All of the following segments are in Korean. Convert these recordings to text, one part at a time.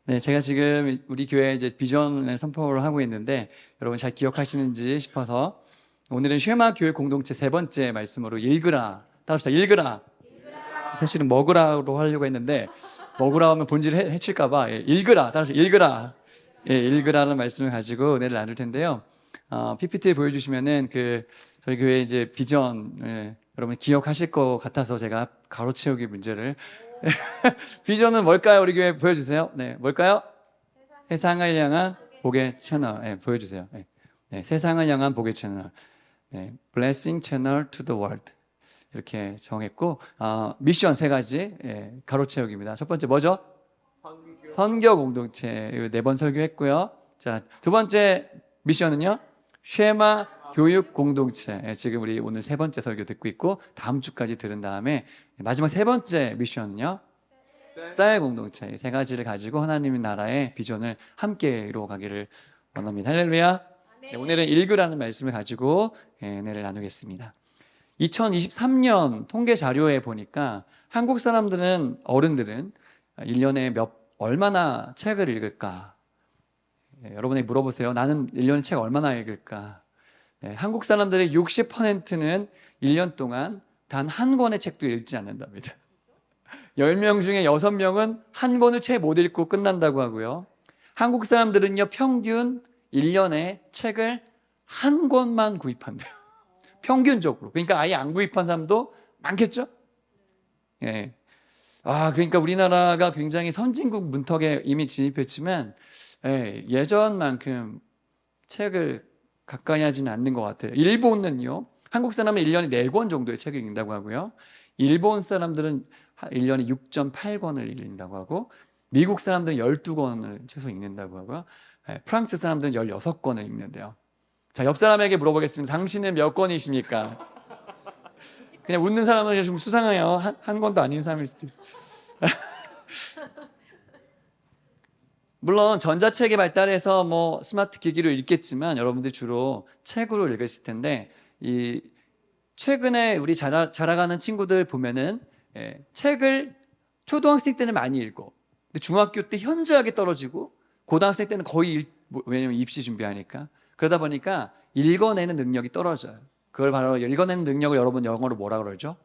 네, 제가 지금 우리 교회 이제 비전을 선포를 하고 있는데 여러분 잘 기억하시는지 싶어서 오늘은 쉐마 교회 공동체 세 번째 말씀으로 읽으라. 따라합시다. 읽으라. 사실은 먹으라로 하려고 했는데 먹으라 하면 본질을 해칠까봐 읽으라. 따라합시다. 읽으라. 읽으라는 말씀을 가지고 은혜를 나눌 텐데요. PPT 보여주시면은 저희 교회 이제 비전 여러분 기억하실 것 같아서 제가 가로 채우기 문제를 비전은 뭘까요? 우리 교회 보여주세요. 네, 뭘까요? 세상을 향한 복의 채널. 네, 보여주세요. 네, 세상을 향한 복의 채널. 네, Blessing Channel to the World. 이렇게 정했고, 미션 세 가지, 가로 채우기입니다. 첫 번째 뭐죠? 선교 공동체. 4번 설교했고요. 자, 두 번째 미션은요? 쉐마 교육 공동체. 지금 우리 오늘 세 번째 설교 듣고 있고 다음 주까지 들은 다음에 마지막 세 번째 미션은요? 쌀 공동체. 세 가지를 가지고 하나님의 나라의 비전을 함께 이루어가기를 원합니다. 할렐루야. 네, 오늘은 읽으라는 말씀을 가지고 은혜를 나누겠습니다. 2023년 통계 자료에 보니까 한국 사람들은 어른들은 1년에 얼마나 책을 읽을까? 여러분이 물어보세요. 나는 1년에 책 얼마나 읽을까? 한국 사람들의 60%는 1년 동안 단 한 권의 책도 읽지 않는답니다. 10명 중에 6명은 한 권을 채 못 읽고 끝난다고 하고요. 한국 사람들은요, 평균 1년에 책을 한 권만 구입한대요. 평균적으로. 그러니까 아예 안 구입한 사람도 많겠죠? 예. 그러니까 우리나라가 굉장히 선진국 문턱에 이미 진입했지만, 예전만큼 책을 가까이 하지는 않는 것 같아요. 일본은요, 한국 사람은 1년에 4권 정도의 책을 읽는다고 하고요. 일본 사람들은 1년에 6.8권을 읽는다고 하고, 미국 사람들은 12권을 최소 읽는다고 하고요. 프랑스 사람들은 16권을 읽는데요. 자, 옆 사람에게 물어보겠습니다. 당신은 몇 권이십니까? 그냥 웃는 사람은 좀 수상해요. 한 권도 아닌 사람일 수도 있어요. 물론 전자책의 발달해서 뭐 스마트 기기로 읽겠지만 여러분들 주로 책으로 읽으실 텐데, 이 최근에 우리 자라가는 친구들 보면은 책을 초등학생 때는 많이 읽고, 근데 중학교 때 현저하게 떨어지고, 고등학생 때는 거의 왜냐면 입시 준비하니까, 그러다 보니까 읽어내는 능력이 떨어져요. 그걸 바로 읽어내는 능력을 여러분 영어로 뭐라 그러죠?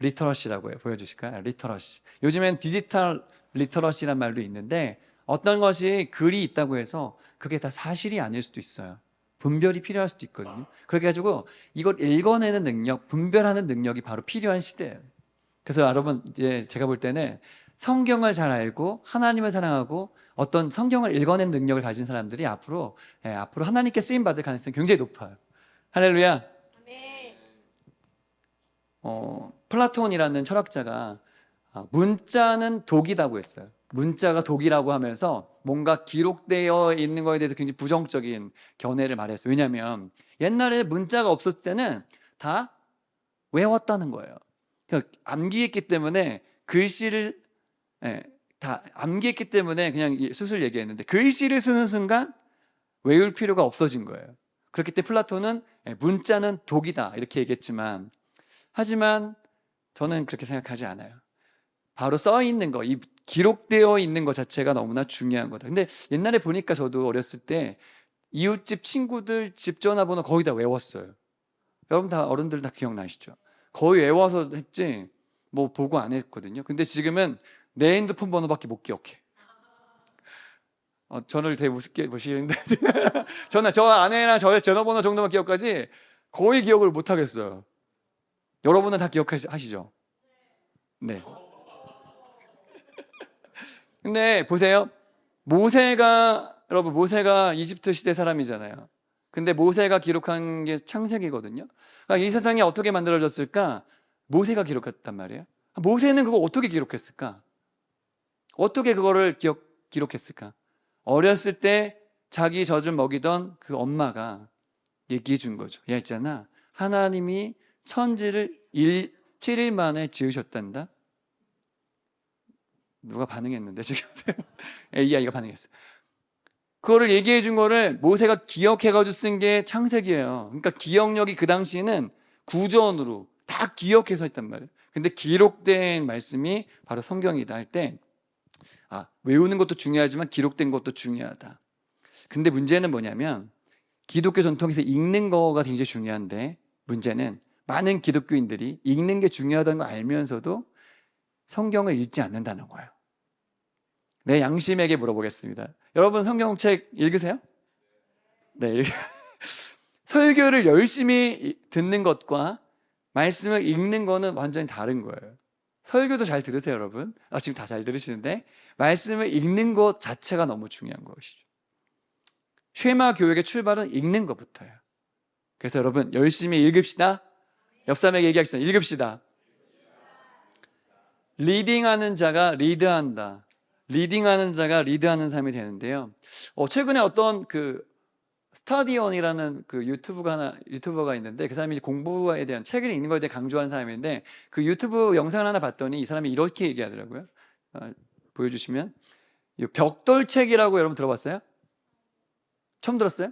리터러시라고 해요. 보여주실까요? 리터러시. 요즘엔 디지털 리터러시란 말도 있는데, 어떤 것이 글이 있다고 해서 그게 다 사실이 아닐 수도 있어요. 분별이 필요할 수도 있거든요. 그렇게 가지고 이걸 읽어내는 능력, 분별하는 능력이 바로 필요한 시대예요. 그래서 여러분, 이제 제가 볼 때는 성경을 잘 알고 하나님을 사랑하고 어떤 성경을 읽어낸 능력을 가진 사람들이 앞으로 하나님께 쓰임 받을 가능성이 굉장히 높아요. 할렐루야. 플라톤이라는 철학자가 문자는 독이라고 했어요. 문자가 독이라고 하면서 뭔가 기록되어 있는 거에 대해서 굉장히 부정적인 견해를 말했어요. 왜냐하면 옛날에 문자가 없었을 때는 다 외웠다는 거예요. 암기했기 때문에 글씨를 다 암기했기 때문에 그냥 수술 얘기했는데, 글씨를 쓰는 순간 외울 필요가 없어진 거예요. 그렇기 때문에 플라톤은 문자는 독이다 이렇게 얘기했지만, 하지만 저는 그렇게 생각하지 않아요. 바로 써 있는 거, 이 기록되어 있는 것 자체가 너무나 중요한 거다. 근데 옛날에 보니까 저도 어렸을 때 이웃집 친구들 집 전화번호 거의 다 외웠어요. 여러분 다 어른들 다 기억나시죠? 거의 외워서 했지 뭐 보고 안 했거든요. 근데 지금은 내 핸드폰 번호밖에 못 기억해. 저를 되게 우습게 보시는데 저 아내나 저의 전화번호 정도만 기억하지 거의 기억을 못 하겠어요. 여러분은 다 기억하시죠? 네. 근데 보세요. 모세가 이집트 시대 사람이잖아요. 근데 모세가 기록한 게 창세기거든요. 그러니까 이 세상이 어떻게 만들어졌을까? 모세가 기록했단 말이에요. 모세는 그거 어떻게 기록했을까? 어떻게 그거를 기록했을까? 어렸을 때 자기 젖을 먹이던 그 엄마가 얘기해 준 거죠. 야, 있잖아. 하나님이 천지를 7일 만에 지으셨단다. 누가 반응했는데 지금? AI가 반응했어요. 그거를 얘기해 준 거를 모세가 기억해가지고 쓴 게 창세기예요. 그러니까 기억력이 그 당시에는 구전으로 다 기억해서 했단 말이에요. 근데 기록된 말씀이 바로 성경이다 할 때 외우는 것도 중요하지만 기록된 것도 중요하다. 근데 문제는 뭐냐면 기독교 전통에서 읽는 거가 굉장히 중요한데 문제는 많은 기독교인들이 읽는 게 중요하다는 걸 알면서도 성경을 읽지 않는다는 거예요. 내 양심에게 물어보겠습니다. 여러분 성경책 읽으세요? 네. 설교를 열심히 듣는 것과 말씀을 읽는 거는 완전히 다른 거예요. 설교도 잘 들으세요, 여러분. 지금 다 잘 들으시는데 말씀을 읽는 것 자체가 너무 중요한 것이죠. 쉐마 교육의 출발은 읽는 것부터예요. 그래서 여러분 열심히 읽읍시다. 옆 사람에게 얘기하겠습니다. 읽읍시다. 리딩하는 자가 리드한다. 리딩하는 자가 리드하는 삶이 되는데요. 최근에 어떤 스타디언이라는 유튜버가 있는데 그 사람이 공부에 대한 책을 읽는 것에 대해 강조하는 사람인데 그 유튜브 영상을 하나 봤더니 이 사람이 이렇게 얘기하더라고요. 보여주시면 벽돌책이라고 여러분 들어봤어요? 처음 들었어요?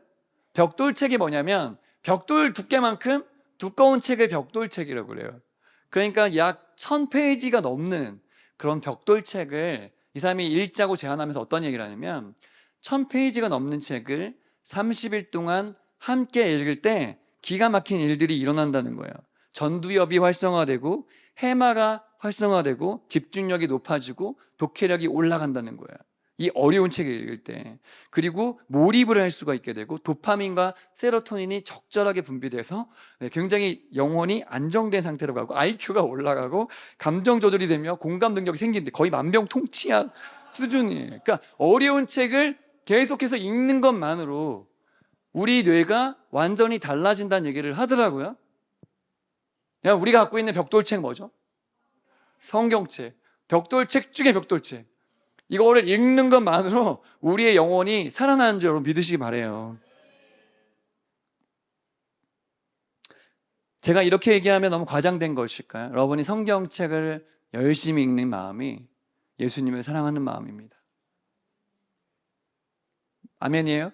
벽돌책이 뭐냐면 벽돌 두께만큼 두꺼운 책을 벽돌책이라고 그래요. 그러니까 약 1000페이지가 넘는 그런 벽돌책을 이 사람이 읽자고 제안하면서 어떤 얘기를 하냐면 1000페이지가 넘는 책을 30일 동안 함께 읽을 때 기가 막힌 일들이 일어난다는 거예요. 전두엽이 활성화되고 해마가 활성화되고 집중력이 높아지고 독해력이 올라간다는 거예요. 이 어려운 책을 읽을 때. 그리고 몰입을 할 수가 있게 되고 도파민과 세로토닌이 적절하게 분비돼서 굉장히 영혼이 안정된 상태로 가고 IQ가 올라가고 감정 조절이 되며 공감 능력이 생기는데 거의 만병통치약 수준이에요. 그러니까 어려운 책을 계속해서 읽는 것만으로 우리 뇌가 완전히 달라진다는 얘기를 하더라고요. 우리가 갖고 있는 벽돌책 뭐죠? 성경책. 벽돌책 중에 벽돌책. 이거를 읽는 것만으로 우리의 영혼이 살아나는 줄 여러분 믿으시기 바라요. 제가 이렇게 얘기하면 너무 과장된 것일까요? 여러분이 성경책을 열심히 읽는 마음이 예수님을 사랑하는 마음입니다. 아멘이에요?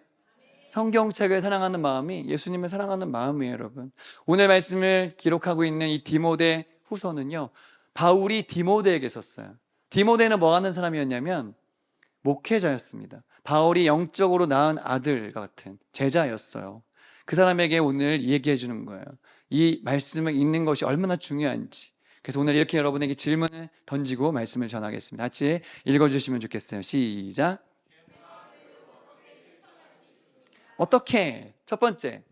성경책을 사랑하는 마음이 예수님을 사랑하는 마음이에요, 여러분. 오늘 말씀을 기록하고 있는 이 디모데 후서는요, 바울이 디모데에게 썼어요. 디모데는 뭐 하는 사람이었냐면 목회자였습니다. 바울이 영적으로 낳은 아들 같은 제자였어요. 그 사람에게 오늘 얘기해 주는 거예요. 이 말씀을 읽는 것이 얼마나 중요한지. 그래서 오늘 이렇게 여러분에게 질문을 던지고 말씀을 전하겠습니다. 같이 읽어주시면 좋겠어요. 시작. 어떻게? 첫 번째,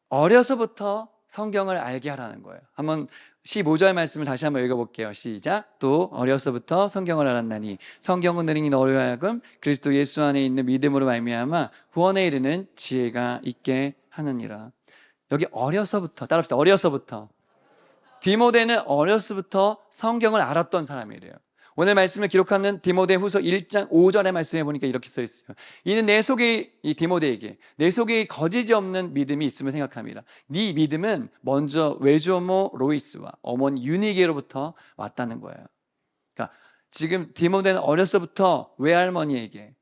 어려서부터 성경을 알게 하라는 거예요. 한번 15절 말씀을 다시 한번 읽어볼게요. 시작. 또 어려서부터 성경을 알았나니 성경은 능히 너로 하여금 그리스도 예수 안에 있는 믿음으로 말미암아 구원에 이르는 지혜가 있게 하느니라. 여기 어려서부터 따라합시다. 어려서부터. 디모데는 어려서부터 성경을 알았던 사람이래요. 오늘 말씀을 기록하는 디모데 후서 1장 5절의 말씀에 보니까 이렇게 써 있어요. 이는 내 속에, 이 디모데에게 내 속에 거짓이 없는 믿음이 있음을 생각합니다. 네 믿음은 먼저 외조모 로이스와 어머니 유니게로부터 왔다는 거예요. 그러니까 지금 디모데는 어려서부터 외할머니에게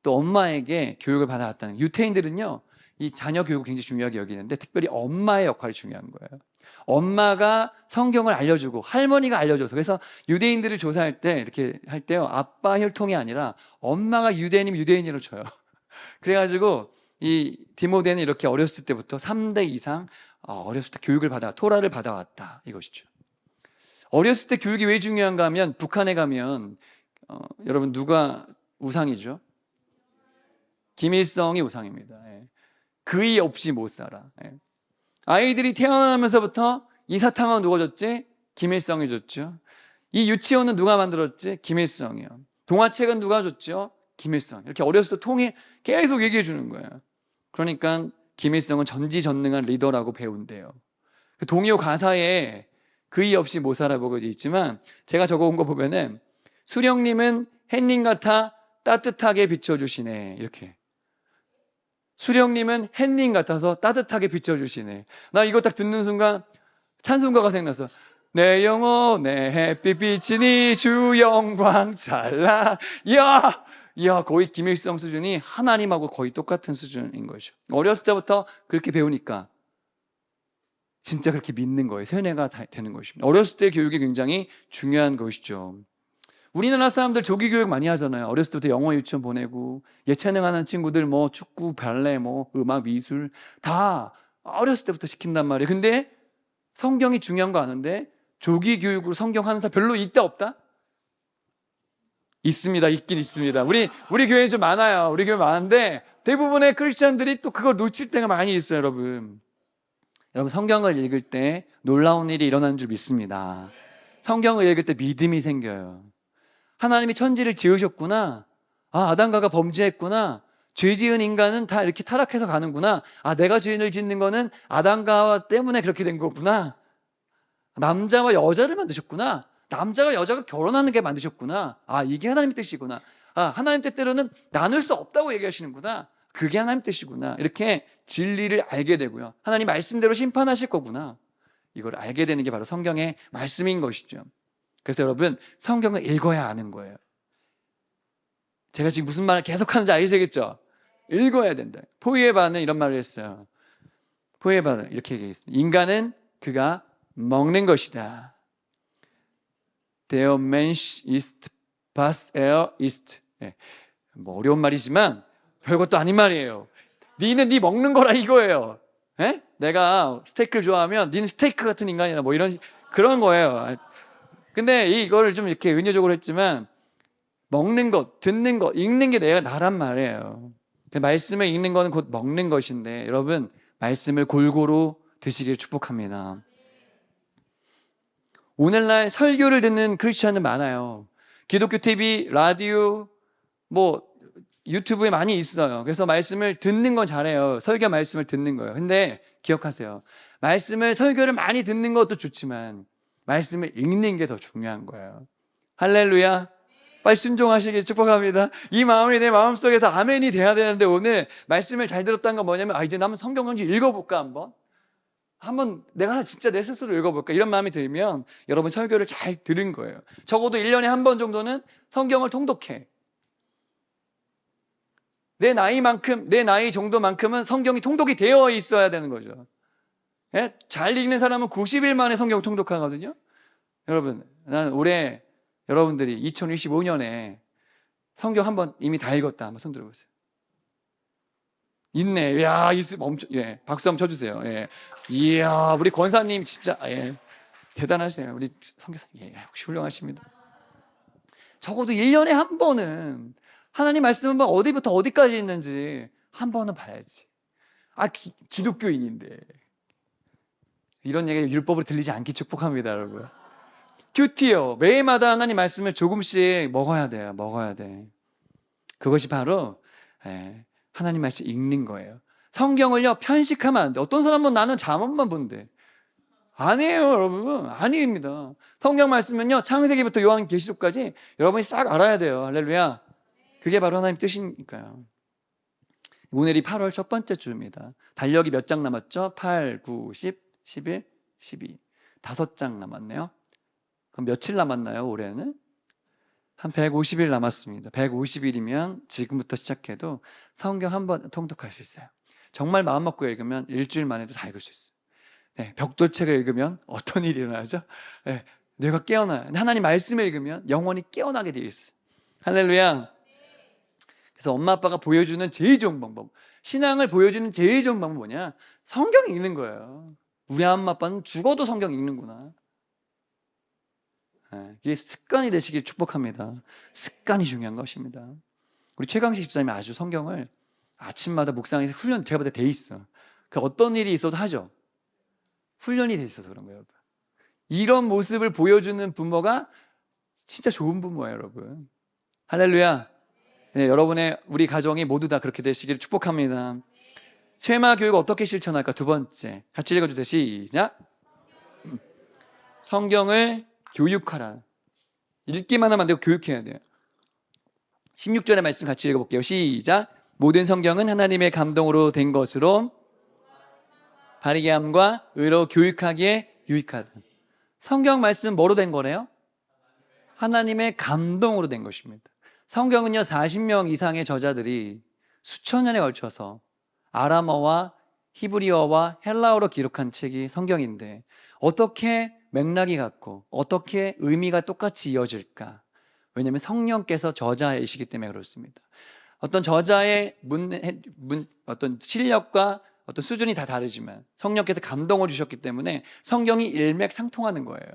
또 엄마에게 교육을 받아왔다는, 유태인들은요 이 자녀 교육을 굉장히 중요하게 여기는데 특별히 엄마의 역할이 중요한 거예요. 엄마가 성경을 알려주고 할머니가 알려줘서, 그래서 유대인들을 조사할 때 이렇게 할 때요, 아빠 혈통이 아니라 엄마가 유대인이면 유대인으로 줘요. 그래가지고 이 디모데는 이렇게 어렸을 때부터 3대 이상 어렸을 때 교육을 토라를 받아왔다, 이것이죠. 어렸을 때 교육이 왜 중요한가 하면 북한에 가면 여러분 누가 우상이죠? 김일성이 우상입니다. 그의 없이 못 살아. 아이들이 태어나면서부터 이 사탕은 누가 줬지? 김일성이 줬죠. 이 유치원은 누가 만들었지? 김일성이요. 동화책은 누가 줬죠? 김일성. 이렇게 어렸을 때 통해 계속 얘기해 주는 거예요. 그러니까 김일성은 전지전능한 리더라고 배운대요. 그 동요 가사에 그의 없이 못 살아보고 있지만 제가 적어온 거 보면은 수령님은 햇님 같아 따뜻하게 비춰주시네, 이렇게. 수령님은 햇님 같아서 따뜻하게 비춰주시네. 나 이거 딱 듣는 순간 찬송가가 생각나서 내 영혼의 햇빛 비치니 주 영광 찰나. 이야, 거의 김일성 수준이 하나님하고 거의 똑같은 수준인 거죠. 어렸을 때부터 그렇게 배우니까 진짜 그렇게 믿는 거예요. 세뇌가 되는 것입니다. 어렸을 때 교육이 굉장히 중요한 것이죠. 우리나라 사람들 조기 교육 많이 하잖아요. 어렸을 때부터 영어 유치원 보내고, 예체능 하는 친구들 뭐 축구, 발레, 뭐 음악, 미술 다 어렸을 때부터 시킨단 말이에요. 근데 성경이 중요한 거 아는데 조기 교육으로 성경 하는 사람 별로 있다 없다? 있습니다. 있긴 있습니다. 우리 교회는 좀 많아요. 우리 교회 많은데 대부분의 크리스천들이 또 그걸 놓칠 때가 많이 있어요, 여러분. 여러분, 성경을 읽을 때 놀라운 일이 일어나는 줄 믿습니다. 성경을 읽을 때 믿음이 생겨요. 하나님이 천지를 지으셨구나. 아, 아담과가 범죄했구나. 죄 지은 인간은 다 이렇게 타락해서 가는구나. 아, 내가 죄를 짓는 거는 아담과 때문에 그렇게 된 거구나. 남자와 여자를 만드셨구나. 남자와 여자가 결혼하는 게 만드셨구나. 아, 이게 하나님의 뜻이구나. 아, 하나님 뜻대로는 나눌 수 없다고 얘기하시는구나. 그게 하나님 뜻이구나. 이렇게 진리를 알게 되고요. 하나님 말씀대로 심판하실 거구나. 이걸 알게 되는 게 바로 성경의 말씀인 것이죠. 그래서 여러분, 성경을 읽어야 아는 거예요. 제가 지금 무슨 말을 계속 하는지 아시겠죠? 읽어야 된다. 포이에바는 이런 말을 했어요. 포이에바는 이렇게 얘기했습니다. 인간은 그가 먹는 것이다. Der Mensch ist, was er isst. 네. 뭐 어려운 말이지만 별것도 아닌 말이에요. 니는 네 먹는 거라 이거예요. 네? 내가 스테이크를 좋아하면 니는 스테이크 같은 인간이다. 뭐 이런 그런 거예요. 근데 이거를 좀 이렇게 은유적으로 했지만 먹는 것, 듣는 것, 읽는 게 나란 말이에요. 말씀을 읽는 거는 곧 먹는 것인데 여러분, 말씀을 골고루 드시길 축복합니다. 오늘날 설교를 듣는 크리스천은 많아요. 기독교 TV, 라디오, 뭐 유튜브에 많이 있어요. 그래서 말씀을 듣는 건 잘해요. 설교 말씀을 듣는 거예요. 근데 기억하세요. 말씀을 설교를 많이 듣는 것도 좋지만 말씀을 읽는 게 더 중요한 거예요. 할렐루야. 빨리 순종하시길 축복합니다. 이 마음이 내 마음속에서 아멘이 돼야 되는데 오늘 말씀을 잘 들었다는 건 뭐냐면 이제 나는 성경 좀 읽어볼까 한번 내가 진짜 내 스스로 읽어볼까 이런 마음이 들면 여러분 설교를 잘 들은 거예요. 적어도 1년에 한 번 정도는 성경을 통독해. 내 나이 정도만큼은 성경이 통독이 되어 있어야 되는 거죠. 예? 잘 읽는 사람은 90일 만에 성경 통독하거든요. 여러분, 난 올해 여러분들이 2025년에 성경 한번 이미 다 읽었다. 한번 손 들어보세요. 있네. 야, 엄청, 예. 박수 한번 쳐주세요. 예. 이야, 우리 권사님 진짜, 예. 대단하세요. 우리 선교사님, 예. 혹시 훌륭하십니다. 적어도 1년에 한 번은 하나님 말씀 한번 어디부터 어디까지 있는지 한 번은 봐야지. 아, 기독교인인데. 이런 얘기가 율법으로 들리지 않기 축복합니다, 여러분. 큐티요. 매일마다 하나님 말씀을 조금씩 먹어야 돼요. 먹어야 돼. 그것이 바로 하나님 말씀 읽는 거예요. 성경을요 편식하면 안 돼. 어떤 사람은 나는 잠언만 본대. 아니에요, 여러분. 아닙니다. 성경 말씀은요 창세기부터 요한계시록까지 여러분이 싹 알아야 돼요. 할렐루야. 그게 바로 하나님 뜻이니까요. 오늘이 8월 첫 번째 주입니다. 달력이 몇 장 남았죠? 8, 9, 10, 11, 12. 5장 남았네요. 그럼 며칠 남았나요, 올해는? 한 150일 남았습니다. 150일이면 지금부터 시작해도 성경 한 번 통독할 수 있어요. 정말 마음 먹고 읽으면 일주일 만에도 다 읽을 수 있어요. 네, 벽돌책을 읽으면 어떤 일이 일어나죠? 네, 뇌가 깨어나요. 하나님 말씀을 읽으면 영혼이 깨어나게 되어 있어요. 할렐루야. 그래서 엄마 아빠가 보여주는 제일 좋은 방법, 신앙을 보여주는 제일 좋은 방법은 뭐냐? 성경 읽는 거예요. 우리 엄마 아빠는 죽어도 성경 읽는구나. 이게 습관이 되시길 축복합니다. 습관이 중요한 것입니다. 우리 최강식 집사님이 아주 성경을 아침마다 묵상해서 훈련, 제가 볼 때 돼 있어. 그 어떤 일이 있어도 하죠. 훈련이 돼 있어서 그런 거예요. 이런 모습을 보여주는 부모가 진짜 좋은 부모예요, 여러분. 할렐루야. 네, 여러분의 우리 가정이 모두 다 그렇게 되시기를 축복합니다. 쉐마 교육 어떻게 실천할까? 두 번째, 같이 읽어주세요. 시작. 성경을 교육하라. 읽기만 하면 안 되고 교육해야 돼요. 16절의 말씀 같이 읽어볼게요. 시작. 모든 성경은 하나님의 감동으로 된 것으로 바르게 함과 의로 교육하기에 유익하다. 성경 말씀 뭐로 된 거래요? 하나님의 감동으로 된 것입니다. 성경은요 40명 이상의 저자들이 수천 년에 걸쳐서 아람어와 히브리어와 헬라어로 기록한 책이 성경인데 어떻게 맥락이 같고 어떻게 의미가 똑같이 이어질까? 왜냐하면 성령께서 저자이시기 때문에 그렇습니다. 어떤 저자의 어떤 실력과 어떤 수준이 다 다르지만 성령께서 감동을 주셨기 때문에 성경이 일맥상통하는 거예요.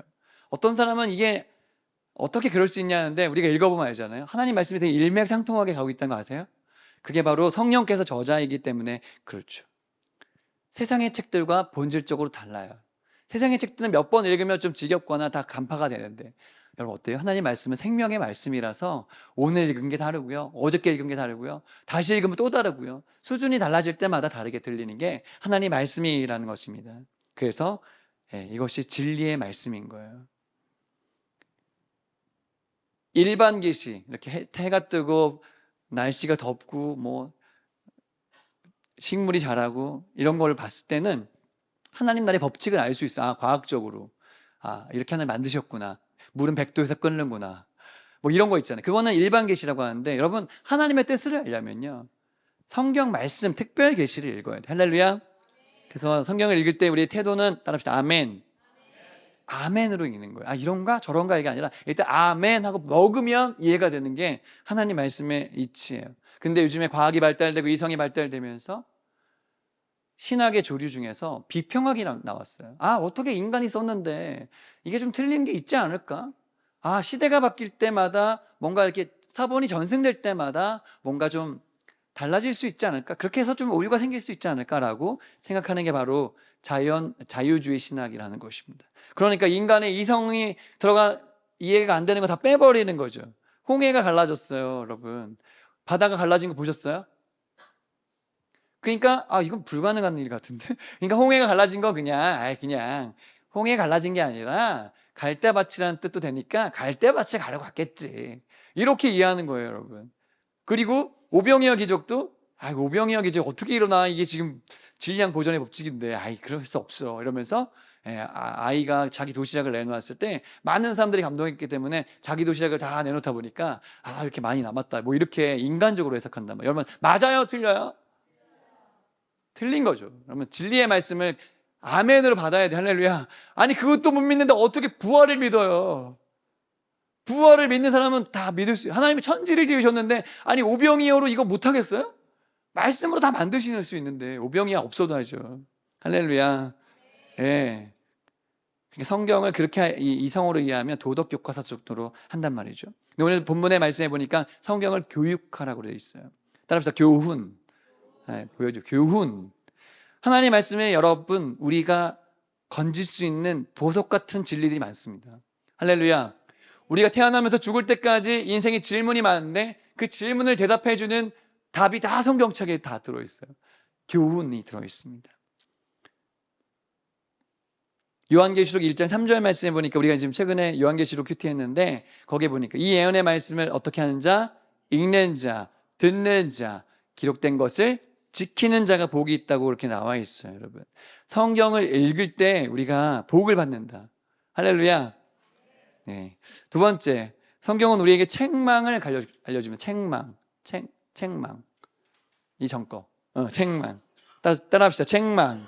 어떤 사람은 이게 어떻게 그럴 수 있냐는데 우리가 읽어보면 알잖아요. 하나님 말씀이 되게 일맥상통하게 가고 있다는 거 아세요? 그게 바로 성령께서 저자이기 때문에 그렇죠. 세상의 책들과 본질적으로 달라요. 세상의 책들은 몇 번 읽으면 좀 지겹거나 다 간파가 되는데 여러분 어때요? 하나님 말씀은 생명의 말씀이라서 오늘 읽은 게 다르고요, 어저께 읽은 게 다르고요, 다시 읽으면 또 다르고요, 수준이 달라질 때마다 다르게 들리는 게 하나님 말씀이라는 것입니다. 그래서 이것이 진리의 말씀인 거예요. 일반 계시, 이렇게 해가 뜨고 날씨가 덥고 뭐 식물이 자라고 이런 걸 봤을 때는 하나님 나라의 법칙을 알 수 있어. 과학적으로 이렇게 하나님 만드셨구나, 물은 100도에서 끓는구나, 뭐 이런 거 있잖아요. 그거는 일반 계시라고 하는데 여러분 하나님의 뜻을 알려면요 성경 말씀 특별 계시를 읽어야 돼. 할렐루야. 그래서 성경을 읽을 때 우리의 태도는 따라합시다. 아멘. 아멘으로 읽는 거예요. 이런가 저런가 이게 아니라 일단 아멘 하고 먹으면 이해가 되는 게 하나님 말씀의 이치예요. 근데 요즘에 과학이 발달되고 이성이 발달되면서 신학의 조류 중에서 비평학이 나왔어요. 어떻게 인간이 썼는데 이게 좀 틀린 게 있지 않을까? 시대가 바뀔 때마다 뭔가 이렇게 사본이 전승될 때마다 뭔가 좀 달라질 수 있지 않을까? 그렇게 해서 좀 오류가 생길 수 있지 않을까라고 생각하는 게 바로 자유주의 신학이라는 것입니다. 그러니까 인간의 이성이 이해가 안 되는 거 다 빼버리는 거죠. 홍해가 갈라졌어요, 여러분. 바다가 갈라진 거 보셨어요? 그러니까 이건 불가능한 일 같은데. 그러니까 홍해가 갈라진 거 그냥 홍해 갈라진 게 아니라 갈대밭이라는 뜻도 되니까 갈대밭에 가려고 갔겠지, 이렇게 이해하는 거예요, 여러분. 그리고 오병이어 기적도 오병이어 기적 어떻게 일어나, 이게 지금 질량 보존의 법칙인데 그럴 수 없어 이러면서 아이가 자기 도시락을 내놓았을 때 많은 사람들이 감동했기 때문에 자기 도시락을 다 내놓다 보니까 이렇게 많이 남았다, 뭐 이렇게 인간적으로 해석한단 말이에요. 여러분 맞아요 틀려요? 틀린 거죠. 그러면 진리의 말씀을 아멘으로 받아야 돼. 할렐루야. 그것도 못 믿는데 어떻게 부활을 믿어요? 부활을 믿는 사람은 다 믿을 수 있어요. 하나님이 천지를 지으셨는데 오병이어로 이거 못하겠어요? 말씀으로 다 만드실 수 있는데 오병이어 없어도 하죠. 할렐루야. 예. 그러니까 성경을 그렇게 이성으로 이해하면 도덕 교과서 정도로 한단 말이죠. 근데 오늘 본문의 말씀해 보니까 성경을 교육하라고 되어 있어요. 따라합시다. 교훈. 보여줘. 교훈. 하나님 말씀에 여러분 우리가 건질 수 있는 보석 같은 진리들이 많습니다. 할렐루야. 우리가 태어나면서 죽을 때까지 인생의 질문이 많은데 그 질문을 대답해 주는 답이 다 성경책에 다 들어있어요. 교훈이 들어있습니다. 요한계시록 1장 3절 말씀에 보니까 우리가 지금 최근에 요한계시록 큐티했는데 거기에 보니까 이 예언의 말씀을 어떻게 하는 자, 읽는 자, 듣는 자, 기록된 것을 지키는 자가 복이 있다고 그렇게 나와 있어요. 여러분 성경을 읽을 때 우리가 복을 받는다. 할렐루야. 네. 두 번째, 성경은 우리에게 책망을 알려주면 책망. 이 전거 책망. 따라합시다. 책망.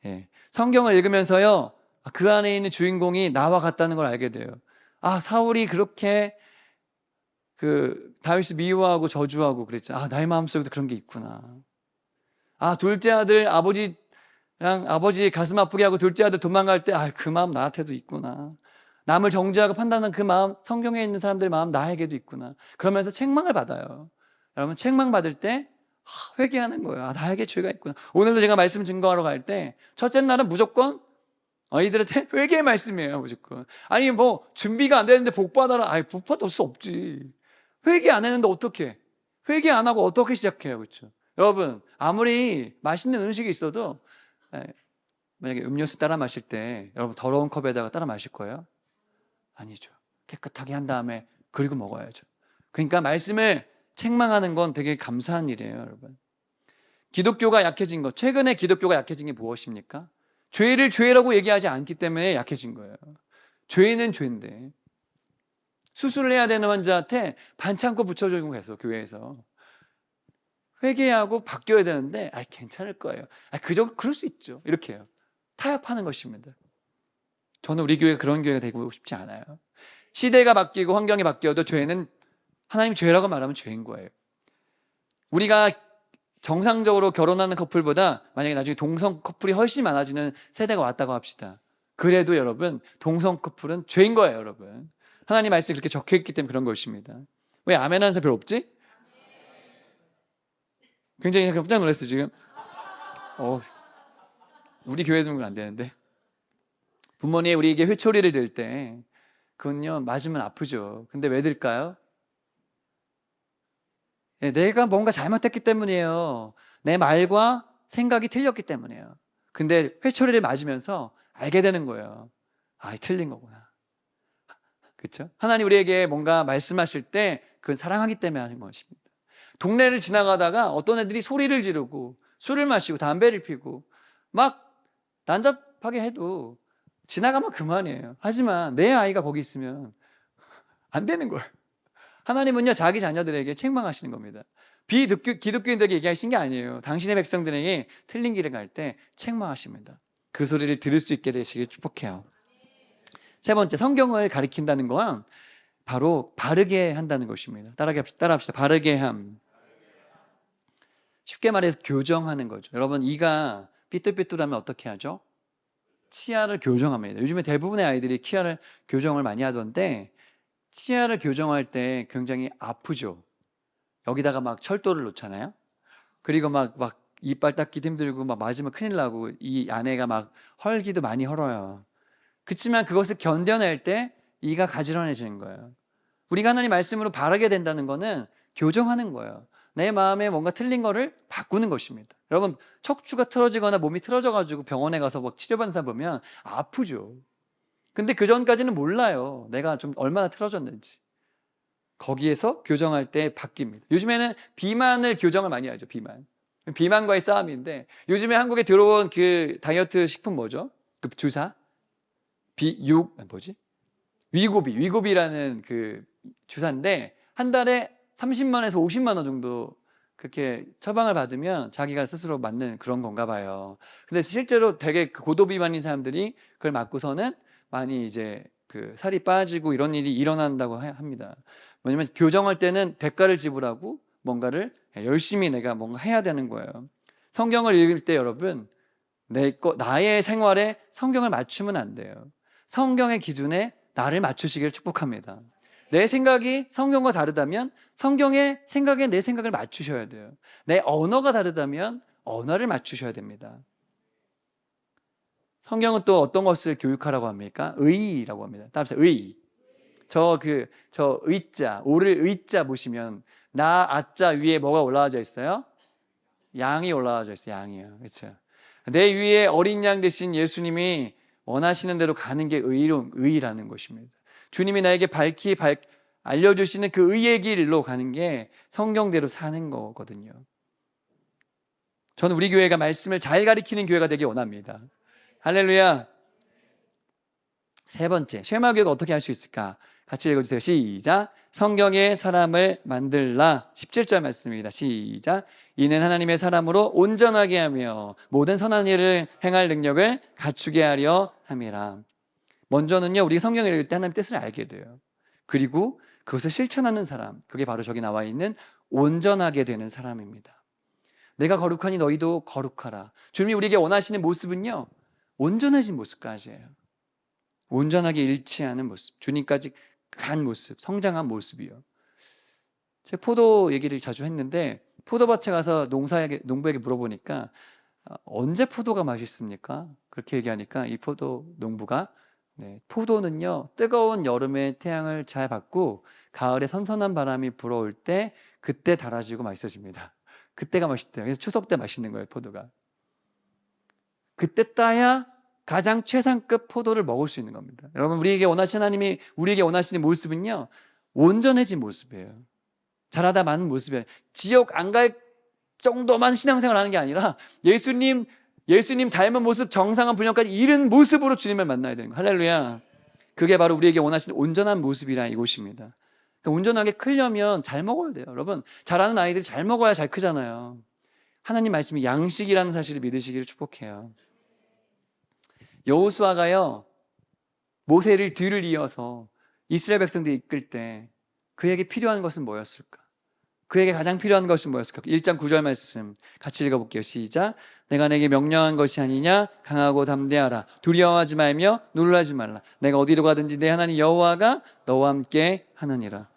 네. 성경을 읽으면서요 그 안에 있는 주인공이 나와 같다는 걸 알게 돼요. 사울이 그렇게 다윗을 미워하고 저주하고 그랬잖아. 나의 마음속에도 그런 게 있구나. 둘째 아들 아버지 가슴 아프게 하고 둘째 아들 도망갈 때 그 마음 나한테도 있구나. 남을 정죄하고 판단하는 그 마음, 성경에 있는 사람들의 마음 나에게도 있구나. 그러면서 책망을 받아요. 여러분 책망 받을 때 회개하는 거예요. 나에게 죄가 있구나. 오늘도 제가 말씀 증거하러 갈 때 첫째 날은 무조건 아이들한테 회개의 말씀이에요. 무조건. 뭐 준비가 안 되는데 복 받아라. 복 받을 수 없지. 회개 안 했는데 어떻게? 회개 안 하고 어떻게 시작해요? 그렇죠? 여러분 아무리 맛있는 음식이 있어도 만약에 음료수 따라 마실 때 여러분 더러운 컵에다가 따라 마실 거예요? 아니죠. 깨끗하게 한 다음에 그리고 먹어야죠. 그러니까 말씀을 책망하는 건 되게 감사한 일이에요, 여러분. 기독교가 약해진 것, 최근에 기독교가 약해진 게 무엇입니까? 죄를 죄라고 얘기하지 않기 때문에 약해진 거예요. 죄는 죄인데 수술을 해야 되는 환자한테 반창고 붙여주고 해서 교회에서 회개하고 바뀌어야 되는데 괜찮을 거예요. 그럴 수 있죠. 이렇게 해요. 타협하는 것입니다. 저는 우리 교회가 그런 교회가 되고 싶지 않아요. 시대가 바뀌고 환경이 바뀌어도 죄는 하나님 죄라고 말하면 죄인 거예요. 우리가 정상적으로 결혼하는 커플보다 만약에 나중에 동성 커플이 훨씬 많아지는 세대가 왔다고 합시다. 그래도 여러분, 동성 커플은 죄인 거예요, 여러분. 하나님 말씀이 그렇게 적혀있기 때문에 그런 것입니다. 왜 아멘 하는 사람 별로 없지? 굉장히 깜짝 놀랐어 지금. 우리 교회도 그건 안 되는데. 부모님이 우리에게 회초리를 들 때 그건요, 맞으면 아프죠. 근데 왜 들까요? 내가 뭔가 잘못했기 때문이에요. 내 말과 생각이 틀렸기 때문이에요. 근데 회초리를 맞으면서 알게 되는 거예요. 아, 틀린 거구나. 그렇죠? 하나님 우리에게 뭔가 말씀하실 때 그건 사랑하기 때문에 하는 것입니다. 동네를 지나가다가 어떤 애들이 소리를 지르고 술을 마시고 담배를 피고 막 난잡하게 해도 지나가면 그만이에요. 하지만 내 아이가 거기 있으면 안 되는 거예요. 하나님은요, 자기 자녀들에게 책망하시는 겁니다. 기독교인들에게 얘기하신 게 아니에요. 당신의 백성들에게 틀린 길을 갈 때 책망하십니다. 그 소리를 들을 수 있게 되시길 축복해요. 세 번째, 성경을 가리킨다는 건 바로 바르게 한다는 것입니다. 따라합시다. 바르게 함. 쉽게 말해서 교정하는 거죠. 여러분, 이가 삐뚤삐뚤하면 어떻게 하죠? 치아를 교정합니다. 요즘에 대부분의 아이들이 치아를 교정을 많이 하던데, 치아를 교정할 때 굉장히 아프죠. 여기다가 막 철도를 놓잖아요. 그리고 막 이빨 닦기도 힘들고 막 맞으면 큰일 나고 이 안에가 막 헐기도 많이 헐어요. 그렇지만 그것을 견뎌낼 때 이가 가지런해지는 거예요. 우리가 하나님 말씀으로 바르게 된다는 거는 교정하는 거예요. 내 마음에 뭔가 틀린 거를 바꾸는 것입니다. 여러분, 척추가 틀어지거나 몸이 틀어져가지고 병원에 가서 막 치료받는 사람 보면 아프죠. 근데 그 전까지는 몰라요. 내가 좀 얼마나 틀어졌는지. 거기에서 교정할 때 바뀝니다. 요즘에는 비만을 교정을 많이 하죠. 비만과의 싸움인데, 요즘에 한국에 들어온 그 다이어트 식품 뭐죠? 그 주사? 위고비라는 그 주사인데 한 달에 30만에서 50만 원 정도 그렇게 처방을 받으면 자기가 스스로 맞는 그런 건가 봐요. 근데 실제로 되게 고도비만인 사람들이 그걸 맞고서는 많이 이제 그 살이 빠지고 이런 일이 일어난다고 합니다. 뭐냐면 교정할 때는 대가를 지불하고 뭔가를 열심히 내가 뭔가 해야 되는 거예요. 성경을 읽을 때 여러분, 나의 생활에 성경을 맞추면 안 돼요. 성경의 기준에 나를 맞추시기를 축복합니다. 내 생각이 성경과 다르다면 성경의 생각에 내 생각을 맞추셔야 돼요. 내 언어가 다르다면 언어를 맞추셔야 됩니다. 성경은 또 어떤 것을 교육하라고 합니까? 의라고 합니다. 따라서 의. 저 의자, 오를 의자 보시면 나 아자 위에 뭐가 올라와져 있어요? 양이 올라와져 있어요. 양이요. 그렇죠? 내 위에 어린 양 대신 예수님이 원하시는 대로 가는 게 의라는 것입니다. 주님이 나에게 알려주시는 그 의의 길로 가는 게 성경대로 사는 거거든요. 저는 우리 교회가 말씀을 잘 가리키는 교회가 되길 원합니다. 할렐루야. 세 번째, 쉐마교회가 어떻게 할 수 있을까? 같이 읽어주세요. 시작. 성경의 사람을 만들라. 17절 말씀입니다. 시작. 이는 하나님의 사람으로 온전하게 하며 모든 선한 일을 행할 능력을 갖추게 하려 함이라. 먼저는요, 우리가 성경을 읽을 때 하나님의 뜻을 알게 돼요. 그리고 그것을 실천하는 사람, 그게 바로 저기 나와 있는 온전하게 되는 사람입니다. 내가 거룩하니 너희도 거룩하라. 주님이 우리에게 원하시는 모습은요, 온전해진 모습까지예요. 온전하게 일치하는 모습, 주님까지 간 모습, 성장한 모습이요. 제가 포도 얘기를 자주 했는데 포도밭에 가서 농부에게 물어보니까 언제 포도가 맛있습니까? 그렇게 얘기하니까 이 농부가 포도는요, 뜨거운 여름에 태양을 잘 받고 가을에 선선한 바람이 불어올 때 그때 달아지고 맛있어집니다. 그때가 맛있대요. 그래서 추석 때 맛있는 거예요, 포도가. 그때 따야 가장 최상급 포도를 먹을 수 있는 겁니다. 여러분, 하나님이 우리에게 원하시는 모습은요, 온전해진 모습이에요. 잘하다 마는 모습이에요. 지옥 안 갈 정도만 신앙생활 하는 게 아니라 예수님 닮은 모습, 정상한 분량까지 이른 모습으로 주님을 만나야 되는 거예요. 할렐루야. 그게 바로 우리에게 원하시는 온전한 모습이라 이것입니다. 그러니까 온전하게 크려면 잘 먹어야 돼요. 여러분, 잘하는 아이들이 잘 먹어야 잘 크잖아요. 하나님 말씀이 양식이라는 사실을 믿으시기를 축복해요. 여호수아가요, 모세를 뒤를 이어서 이스라엘 백성들이 이끌 때 그에게 필요한 것은 뭐였을까? 그에게 가장 필요한 것은 뭐였을까? 1장 9절 말씀 같이 읽어볼게요. 시작. 내가 내게 명령한 것이 아니냐? 강하고 담대하라. 두려워하지 말며 놀라지 말라. 내가 어디로 가든지 내 하나님 여호와가 너와 함께 하느니라.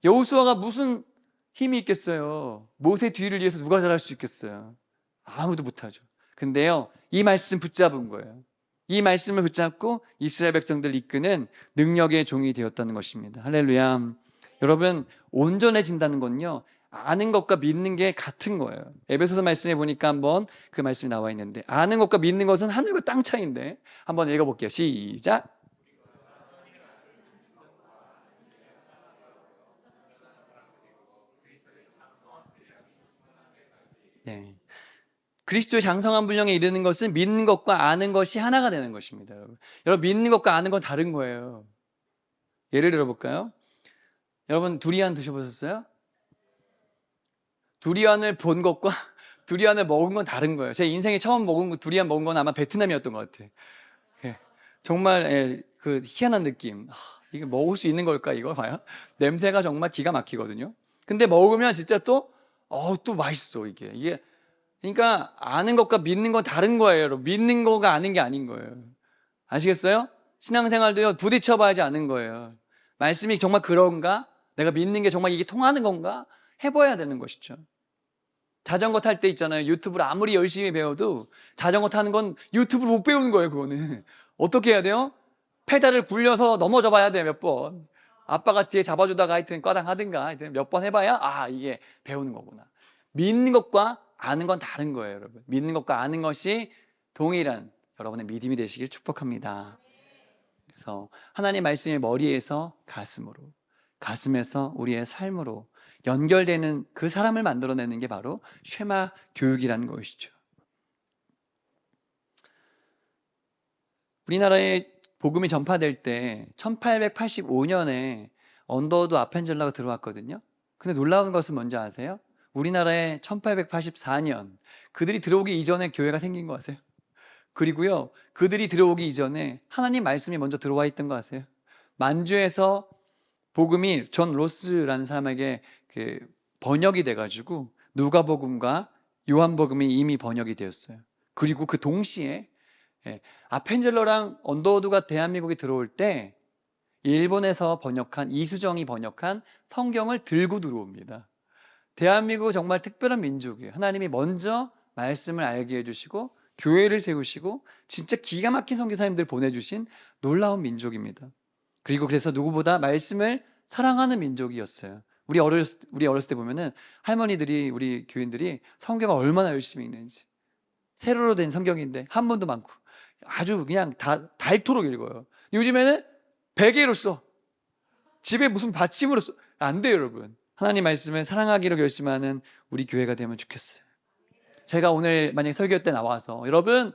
여호수아가 무슨 힘이 있겠어요? 모세 뒤를 위해서 누가 잘할 수 있겠어요? 아무도 못하죠. 근데요, 이 말씀 붙잡은 거예요. 이 말씀을 붙잡고 이스라엘 백성들 이끄는 능력의 종이 되었다는 것입니다. 할렐루야. 여러분, 온전해진다는 건요, 아는 것과 믿는 게 같은 거예요. 에베소서 말씀에 보니까 한번 그 말씀이 나와 있는데, 아는 것과 믿는 것은 하늘과 땅 차이인데, 한번 읽어볼게요. 시작. 네. 그리스도의 장성한 분량에 이르는 것은 믿는 것과 아는 것이 하나가 되는 것입니다. 여러분, 믿는 것과 아는 건 다른 거예요. 예를 들어볼까요? 여러분, 두리안 드셔보셨어요? 두리안을 본 것과 두리안을 먹은 건 다른 거예요. 제 인생에 처음 두리안 먹은 건 아마 베트남이었던 것 같아요. 예, 정말 그 희한한 느낌. 이게 먹을 수 있는 걸까 이거 봐요. 냄새가 정말 기가 막히거든요. 근데 먹으면 진짜 또 맛있어 이게. 그러니까 아는 것과 믿는 건 다른 거예요, 여러분. 믿는 거가 아는 게 아닌 거예요. 아시겠어요? 신앙생활도요, 부딪혀 봐야지 아는 거예요. 말씀이 정말 그런가? 내가 믿는 게 정말 이게 통하는 건가? 해봐야 되는 것이죠. 자전거 탈 때 있잖아요. 유튜브를 아무리 열심히 배워도 자전거 타는 건 유튜브를 못 배우는 거예요, 그거는. 어떻게 해야 돼요? 페달을 굴려서 넘어져 봐야 돼요, 몇 번. 아빠가 뒤에 잡아주다가 하여튼 꽈당 하든가 하여튼 몇 번 해봐야 이게 배우는 거구나. 믿는 것과 아는 건 다른 거예요, 여러분. 믿는 것과 아는 것이 동일한 여러분의 믿음이 되시길 축복합니다. 그래서 하나님 말씀의 머리에서 가슴으로, 가슴에서 우리의 삶으로 연결되는 그 사람을 만들어내는 게 바로 쉐마 교육이라는 것이죠. 우리나라에 복음이 전파될 때 1885년에 언더우드 아펜젤러가 들어왔거든요. 근데 놀라운 것은 뭔지 아세요? 우리나라에 1884년 그들이 들어오기 이전에 교회가 생긴 거 아세요? 그리고요, 그들이 들어오기 이전에 하나님 말씀이 먼저 들어와 있던 거 아세요? 만주에서 복음이 존 로스라는 사람에게 번역이 돼가지고 누가복음과 요한복음이 이미 번역이 되었어요. 그리고 그 동시에 아펜젤러랑 언더우드가 대한민국에 들어올 때 일본에서 번역한 이수정이 번역한 성경을 들고 들어옵니다. 대한민국은 정말 특별한 민족이에요. 하나님이 먼저 말씀을 알게 해주시고 교회를 세우시고 진짜 기가 막힌 선교사님들 보내주신 놀라운 민족입니다. 그리고 그래서 누구보다 말씀을 사랑하는 민족이었어요. 우리 어렸을 때 보면은 할머니들이, 우리 교인들이 성경을 얼마나 열심히 읽는지. 세로로 된 성경인데 한문도 많고 아주 그냥 닳도록 읽어요. 요즘에는 베개로 써. 집에 무슨 받침으로 써. 안 돼요, 여러분. 하나님 말씀을 사랑하기로 결심하는 우리 교회가 되면 좋겠어요. 제가 오늘 만약에 설교 때 나와서 여러분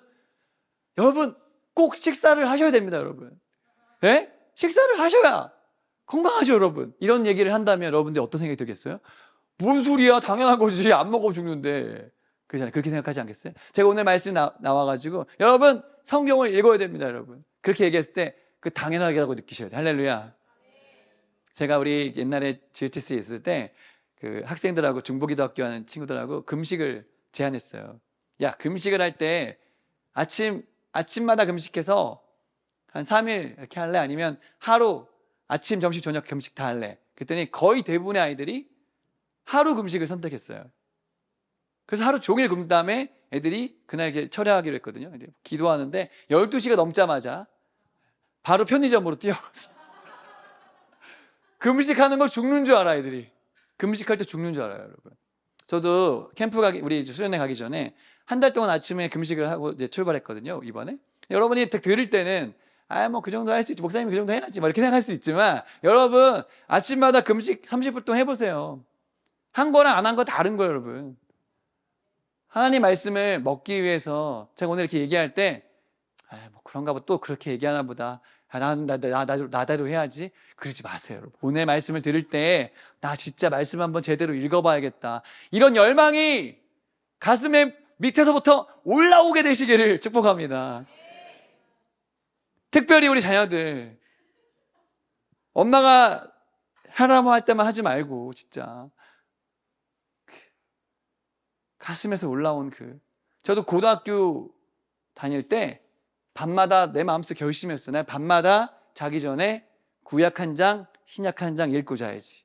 꼭 식사를 하셔야 됩니다, 여러분. 네? 식사를 하셔야 건강하죠, 여러분. 이런 얘기를 한다면 여러분들 어떤 생각이 들겠어요? 뭔 소리야, 당연한 거지. 안 먹어 죽는데. 그렇잖아요. 그렇게 생각하지 않겠어요? 제가 오늘 말씀 나와가지고 여러분 성경을 읽어야 됩니다, 여러분. 그렇게 얘기했을 때 그 당연하게라고 느끼셔야 돼요. 할렐루야. 제가 우리 옛날에 GHS에 있을 때 그 학생들하고 중보기도학교 하는 친구들하고 금식을 제안했어요. 야, 금식을 할 때 아침마다 금식해서 한 3일 이렇게 할래? 아니면 하루 아침, 점심, 저녁 금식 다 할래? 그랬더니 거의 대부분의 아이들이 하루 금식을 선택했어요. 그래서 하루 종일 굶은 다음에 애들이 그날 이렇게 철회하기로 했거든요. 기도하는데 12시가 넘자마자 바로 편의점으로 뛰어갔어요. 금식하는 거 죽는 줄 알아, 애들이. 금식할 때 죽는 줄 알아요, 여러분. 저도 우리 수련회 가기 전에 한 달 동안 아침에 금식을 하고 이제 출발했거든요, 이번에. 여러분이 들을 때는 뭐 그 정도 할 수 있지, 목사님이 그 정도 해야지, 이렇게 생각할 수 있지만, 여러분 아침마다 금식 30분 동안 해보세요. 한 거랑 안 한 거 다른 거예요, 여러분. 하나님 말씀을 먹기 위해서 제가 오늘 이렇게 얘기할 때 뭐 그런가 보다, 또 그렇게 얘기하나 보다, 나대로 해야지, 그러지 마세요, 여러분. 오늘 말씀을 들을 때 나 진짜 말씀 한번 제대로 읽어봐야겠다, 이런 열망이 가슴의 밑에서부터 올라오게 되시기를 축복합니다. 특별히 우리 자녀들, 엄마가 하라고 할 때만 하지 말고 진짜 가슴에서 올라온 저도 고등학교 다닐 때 밤마다 내 마음속에 결심했어요. 내가 밤마다 자기 전에 구약 한 장, 신약 한 장 읽고 자야지.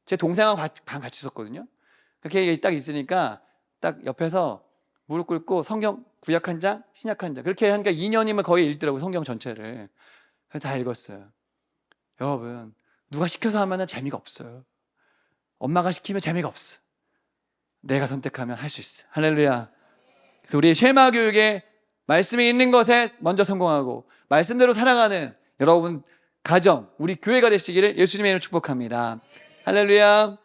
제 동생하고 방 같이 있었거든요. 그렇게 딱 있으니까 딱 옆에서 무릎 꿇고 성경 구약 한 장, 신약 한 장. 그렇게 하니까 2년이면 거의 읽더라고요. 성경 전체를. 그래서 다 읽었어요. 여러분, 누가 시켜서 하면 재미가 없어요. 엄마가 시키면 재미가 없어. 내가 선택하면 할 수 있어. 할렐루야. 그래서 우리 쉐마 교육에 말씀이 있는 것에 먼저 성공하고 말씀대로 살아가는 여러분 가정, 우리 교회가 되시기를 예수님의 이름으로 축복합니다. 할렐루야.